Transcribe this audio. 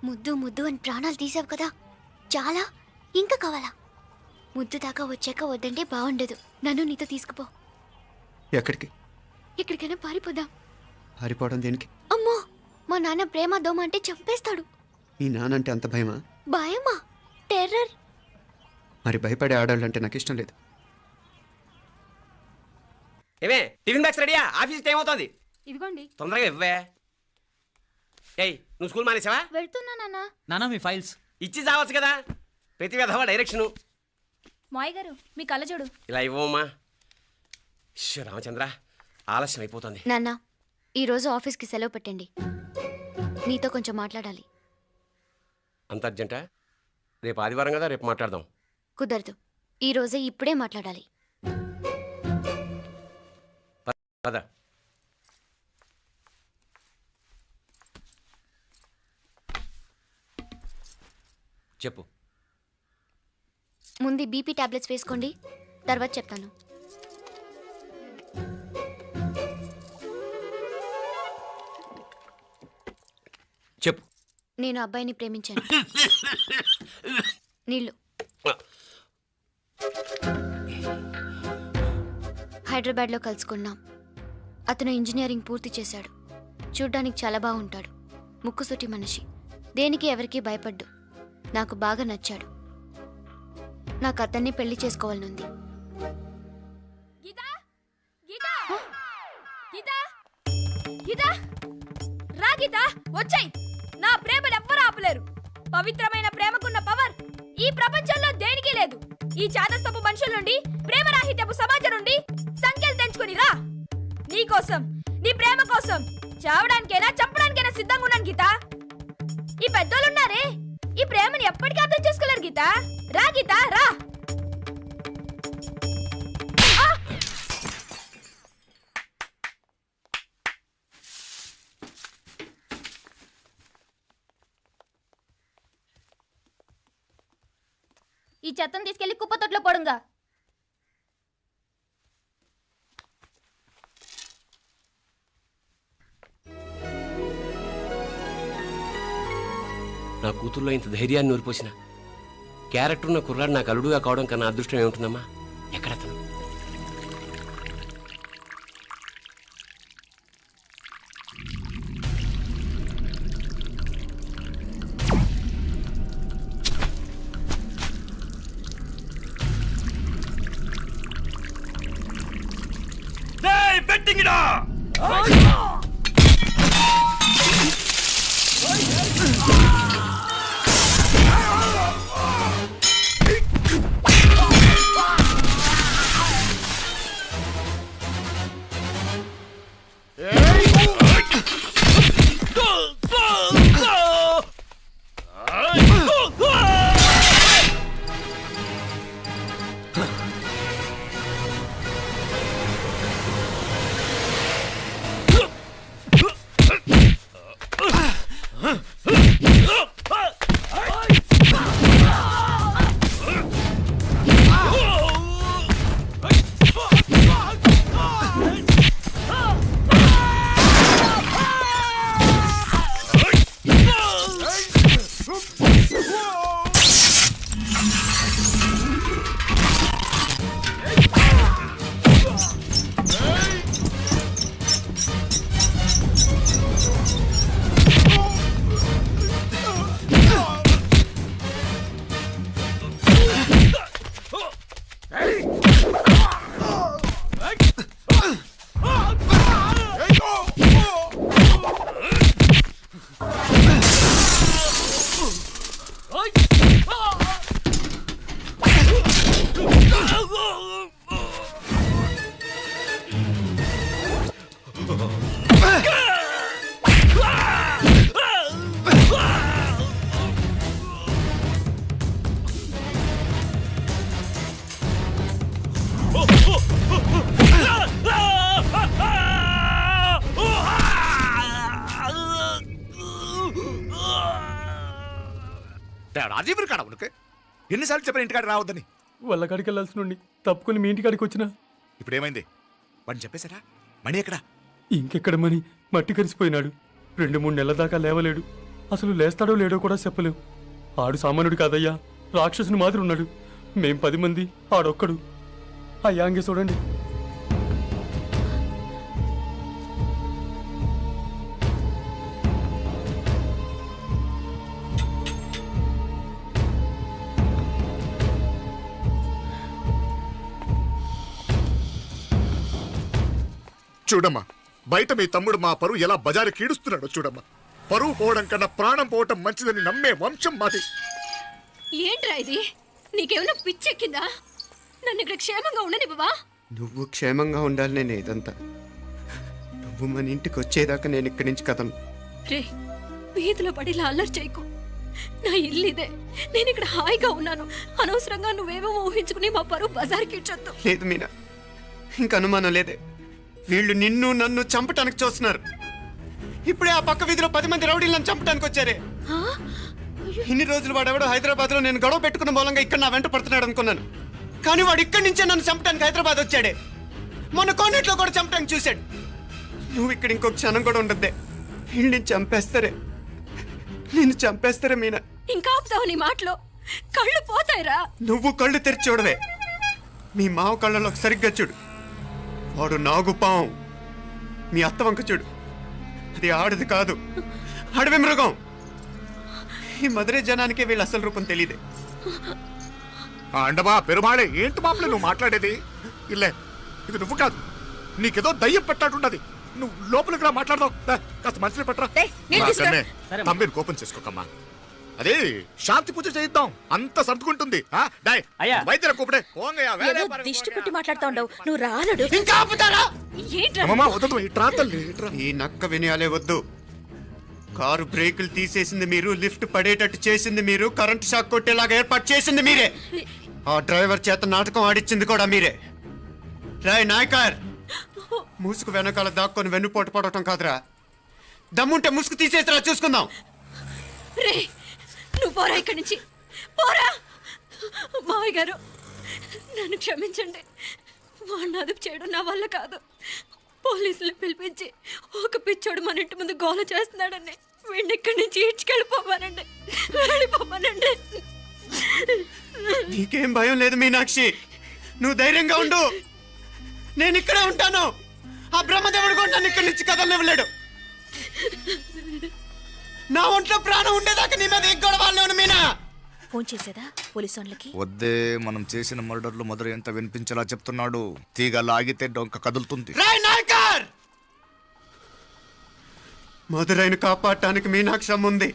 ముద్దు ముద్దు అని ప్రాణాలు తీసావు కదా, చాలా ఇంకా కావాలా? ముద్దు దాకా వచ్చాక వద్దంటే బాగుండదు. నన్ను నీతో తీసుకుపో. ఎక్కడికి? ఎక్కడికైనా పారిపోదాం. పారిపోవడం దేనికి? అమ్మో, మా నాన్న ప్రేమ దోమ అంటే చంపేస్తాడు. మీ నాన్న అంటే అంత భయమా? భయమా? టెర్రర్. మరి భయపడే ఆడాలంటే నాకు ఇష్టం లేదు. ఏమే టిఫిన్ బ్యాగ్స్ రెడీయా? ఆఫీస్ టైం అవుతుంది. ఇదిగోండి. తొందరగా ఇవ్వే. ఏయ్, నువ్వు స్కూల్ మానేసావా? వెళ్తున్నా నాన్న. నానా మీ ఫైల్స్ ఇచ్చి చావచ్చు కదా. ప్రతి విధవా డైరెక్షను. మాయ్ గారు మీ కళ్ళజోడు. ఇలా ఇవ్వమ్మా. రామచంద్ర, ఆలస్యం అయిపోతుంది. నాన్న, ఈరోజు ఆఫీస్కి సెలవు పెట్టండి. నీతో కొంచెం మాట్లాడాలి. అంత అర్జెంటా? రేపు ఆదివారం కదా, రేపు మాట్లాడదాం. కుదరదు, ఈరోజే ఇప్పుడే మాట్లాడాలి. పద. చెప్పు. ముందు బీపీ టాబ్లెట్స్ వేసుకోండి, తర్వాత చెప్తాను. చెప్పు. నేను అబ్బాయిని ప్రేమించాను. నీళ్ళు. హైదరాబాద్లో కలుసుకున్నాం. అతను ఇంజనీరింగ్ పూర్తి చేశాడు. చూడ్డానికి చాలా బాగుంటాడు. ముక్కుసూటి మనిషి. దేనికి ఎవరికీ భయపడ్డు. నాకు బాగా నచ్చాడు. నాకు అతన్ని పెళ్లి చేసుకోవాలనుంది. రా గీతా, వచ్చాయి. నా ప్రేమను ఎవ్వరూ ఆపలేరు. పవిత్రమైన ప్రేమకున్న పవర్ ఈ ప్రపంచంలో దేనికి లేదు. ఈ చాదస్తపు మనుషుల నుండి, ప్రేమరాహిత్యపు సమాజం నుండి సంఖ్యలు తెంచుకుని రా. నీ కోసం, నీ ప్రేమ కోసం చావడానికైనా చంపడానికైనా సిద్ధంగా ఉన్నాను గీతా. ఈ పెద్దోళ్ళున్నారే, ఈ ప్రేమని ఎప్పటికీ అర్థం చేసుకోలేరు గీతా. రా గీతా, రా. ఈ చెత్తను తీసుకెళ్లి కుప్పతొట్లో పొడుంగా. నా కూతుర్లో ఇంత ధైర్యాన్ని నూరిపోసిన క్యారెక్టర్ ఉన్న కుర్రాడు నాకు అల్లుడుగా కావడం కన్నా అదృష్టం ఏముంటుందమ్మా? ఎక్కడతను? రాజీవుడు కాడ ఉనకు ఎన్నిసార్లు చెప్పిన ఇంటికాడ రావద్దని. వాళ్ళ కాడికి వెళ్ళాల్సి నుండి తప్పుకొని మీ ఇంటికాడికి వచ్చినా ఇప్పుడు ఏమైంది? వాడిని చెప్పేశారా? మణి ఎక్కడా? ఇంకెక్కడ మని మట్టి కరిసిపోయినాడు. 2-3 నెలల దాకా లేవలేడు. అసలు లేస్తాడో లేడో కూడా చెప్పలేవు. ఆడు సామాన్యుడు కాదయ్యా, రాక్షసుని మాదిరి ఉన్నాడు. మేం 10 మంది, ఆడొక్కడు. అయ్యా అంగే చూడండి. చూడమ్మా, బయట మీ తమ్ముడు మా పరువు ఎలా బజారు కీడుస్తున్నాడో చూడమ్మా. పరువు పోవడం కన్నా ప్రాణం పోవటం మంచిదని నమ్మే వంశం మాది. ఏంట్రా ఇది? నీకేమైనా పిచ్చెక్కిందా? నన్ను ఇక్కడ క్షేమంగా ఉండనివ్వవా? నువ్వు క్షేమంగా ఉండాలి నేను ఇదంతా. నువ్వు మన ఇంటికి వచ్చేదాకా నేను ఇక్కడి నుంచి కదలను. రే, వీధిలో పడి ఇలా అల్లరి చేయకు. నా ఇల్లు ఇదే, నేను ఇక్కడ హాయిగా ఉన్నాను. అనవసరంగా నువ్వేమో ఊహించుకుని మా పరువు బజార్కి ఇచ్చొద్దు. లేదు మీనా, ఇంక అనుమానం లేదే. వీళ్ళు నిన్ను నన్ను చంపటానికి చూస్తున్నారు. ఇప్పుడే ఆ పక్క వీధిలో 10 మంది రౌడీలు నన్ను చంపటానికి వచ్చారే. ఇన్ని రోజులు వాడెవడో హైదరాబాద్ లో నేను గొడవ పెట్టుకున్న మూలంగా ఇక్కడ నా వెంట పడుతున్నాడు అనుకున్నాను. కానీ వాడు ఇక్కడి నుంచే నన్ను చంపటానికి హైదరాబాద్ వచ్చాడే. మొన్న కోనేట్లో కూడా చంపటానికి చూశాడు. నువ్వు ఇక్కడ ఇంకొక క్షణం కూడా ఉండద్దే. వీళ్ళని చంపేస్తారే, నిన్ను చంపేస్తారే మీనా. ఇంకా ఆపుతావు నీ మాటలో? కళ్ళు పోతాయిరా. నువ్వు కళ్ళు తెరిచి చూడవే. మీ మావ కళ్ళలో సరిగ్గా చూడు. వాడు నాగుపాం. మీ అత్త వంక చూడు, అది ఆడది కాదు, అడవి మృగం. ఈ మధుரை జనానికే వీళ్ళ అసలు రూపం తెలియదే. అండమా పెరుమాళే, ఏంటి మాపలే నువ్వు మాట్లాడేది? ఇల్లే, ఇది నువ్వు కాదు, నీకేదో దయ్యం పెట్టాడున్నది. నువ్వు లోపలికి రా, మాట్లాడదాం. కాస్త మంచిని పట్టరా. తమ్మిని కోపం చేసుకోకమ్మా. అదే శాంతి పూజ చేయిద్దాం, అంత సర్దుకుంటుంది. వైద్యుల కూపడే దిష్టి పెట్టి మాట్లాడుతా ఉండవు. నువ్వు రానడు. ఇంకా ఆపుతారా? ఈ నక్క వినయాలే వద్దు. కారు బ్రేకులు తీసేసింది మీరు, లిఫ్ట్ పడేటట్టు చేసింది మీరు, కరెంట్ షాక్ కొట్టేలాగా ఏర్పాటు చేసింది మీరే. ఆ డ్రైవర్ చేత నాటకం ఆడిచ్చింది కూడా మీరే. రాయ్ నాయకర్, ముసుగు వెనకాల దాక్కొని వెన్నుపోటు పడటం కాదురా. దమ్ముంటే ముసుగు తీసేసిరా, చూసుకుందాం. రే, నువ్వు పోరా ఇక్కడి నుంచి, పోరా. మావయ్య గారు, నన్ను క్షమించండి. వాడిని అదుపు చేయడం నా వల్ల కాదు. పోలీసులు పిలిపించి ఒక పిచ్చోడు మన ఇంటి ముందు గోల చేస్తున్నాడని వీడిని ఇక్కడి నుంచి ఇడ్చుకెళ్ళిపోమానండి, వెళ్ళిపోమానండి. నీకేం భయం లేదు మీనాక్షి, నువ్వు ధైర్యంగా ఉండు. నేను ఇక్కడే ఉంటాను. ఆ బ్రహ్మదేవుడు కూడా నన్ను ఇక్కడి నుంచి కదలనివ్వలేడు. నా ఒంట్లో ప్రాణం ఉండేదాకా నీ మీద గొడవలు మీనా. ఫోన్ చేసేదా పోలీసు వాళ్ళకి? వద్దే, మనం చేసిన మర్డర్లు మధుర ఎంత వినిపించేలా చెప్తున్నాడు. తీగ లాగితే డొంక కదులుతుంది. మధురైను కాపాడటానికి మీనాక్షి ఉంది.